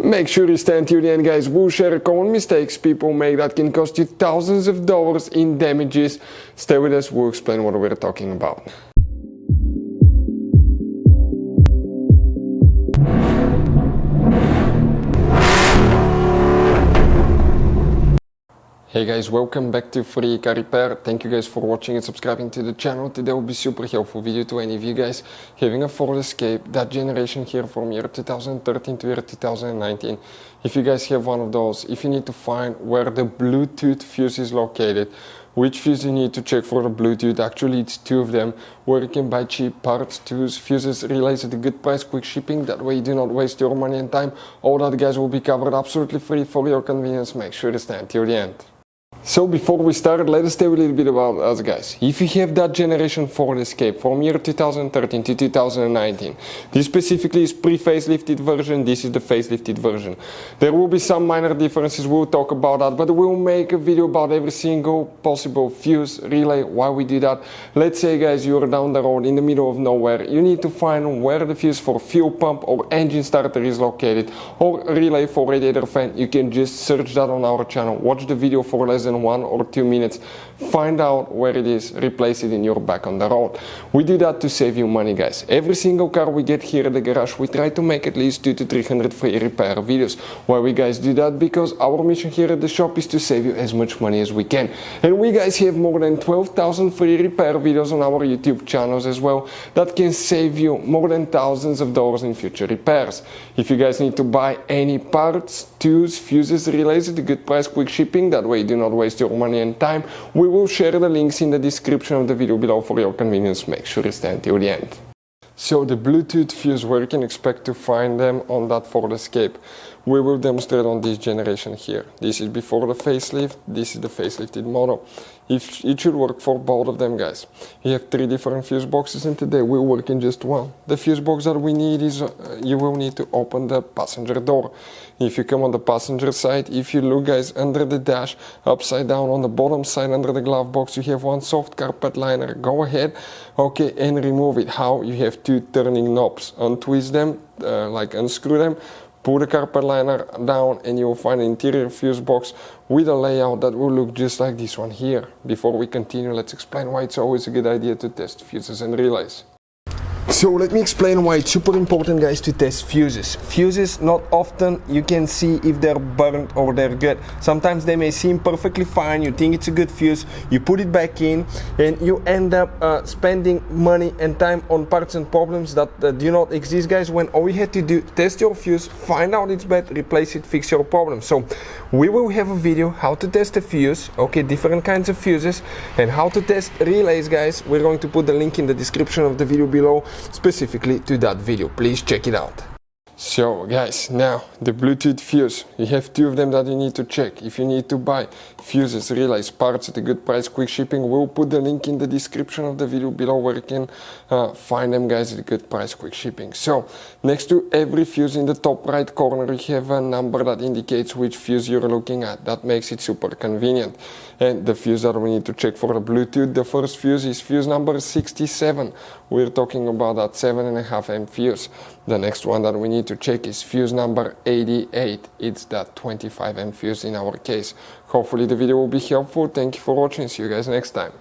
Make sure you stand till the end, guys. We'll share common mistakes people make that can cost you thousands of dollars in damages. Stay with us, we'll explain what we're talking about. Hey guys, welcome back to Free Car Repair. Thank you guys for watching and subscribing to the channel. Today will be super helpful video to any of you guys having a Ford Escape, that generation here from year 2013 to year 2019. If you guys have one of those, if you need to find where the Bluetooth fuse is located, which fuse you need to check for the Bluetooth, actually it's two of them, where you can buy cheap parts, tools, fuses, relays at a good price, quick shipping, that way you do not waste your money and time. All that guys will be covered absolutely free for your convenience. Make sure to stay until the end. So before we start, let us tell you a little bit about us guys. If you have that generation Ford Escape from year 2013 to 2019, this specifically is pre-facelifted version, this is the facelifted version. There will be some minor differences, we'll talk about that, but we'll make a video about every single possible fuse, relay, why we do that. Let's say guys, you're down the road in the middle of nowhere, you need to find where the fuse for fuel pump or engine starter is located, or relay for radiator fan. You can just search that on our channel, watch the video for less than 1 or 2 minutes, find out where it is, replace it in your back on the road. We do that to save you money guys. Every single car we get here at the garage, we try to make at least 200 to 300 free repair videos. Why we guys do that? Because our mission here at the shop is to save you as much money as we can. And we guys have more than 12,000 free repair videos on our YouTube channels as well that can save you more than thousands of dollars in future repairs. If you guys need to buy any parts, tools, fuses, relays at a good price, quick shipping, that way you do not waste your money and time, we will share the links in the description of the video below for your convenience. Make sure you stay until the end. So the Bluetooth fuse, where you can expect to find them on that Ford Escape, we will demonstrate on this generation here. This is before the facelift, this is the facelifted model. It should work for both of them guys. You have 3 different fuse boxes and today we'll work in just one. The fuse box that we need is, you will need to open the passenger door. If you come on the passenger side, if you look guys under the dash, upside down on the bottom side under the glove box, you have one soft carpet liner. Go ahead, okay, and remove it. How? You have 2 turning knobs. Untwist them, like unscrew them, pull the carpet liner down and you will find an interior fuse box with a layout that will look just like this one here. Before we continue, let's explain why it's always a good idea to test fuses and relays. So let me explain why it's super important guys to test fuses. Fuses, not often you can see if they're burnt or they're good. Sometimes they may seem perfectly fine, you think it's a good fuse, you put it back in and you end up spending money and time on parts and problems that do not exist guys, when all you had to do, test your fuse, find out it's bad, replace it, fix your problem. So we will have a video how to test a fuse, okay, different kinds of fuses, and how to test relays guys. We're going to put the link in the description of the video below specifically to that video. Please check it out. So guys, now the Bluetooth fuse, you have 2 of them that you need to check. If you need to buy fuses, relays, parts at a good price, quick shipping, we'll put the link in the description of the video below where you can find them guys at a good price, quick shipping. So next to every fuse in the top right corner you have a number that indicates which fuse you're looking at. That makes it super convenient. And the fuse that we need to check for the Bluetooth, the first fuse is fuse number 67. We're talking about that 7.5 amp fuse. The next one that we need to check is fuse number 88. It's that 25 amp fuse in our case. Hopefully the video will be helpful. Thank you for watching. See you guys next time.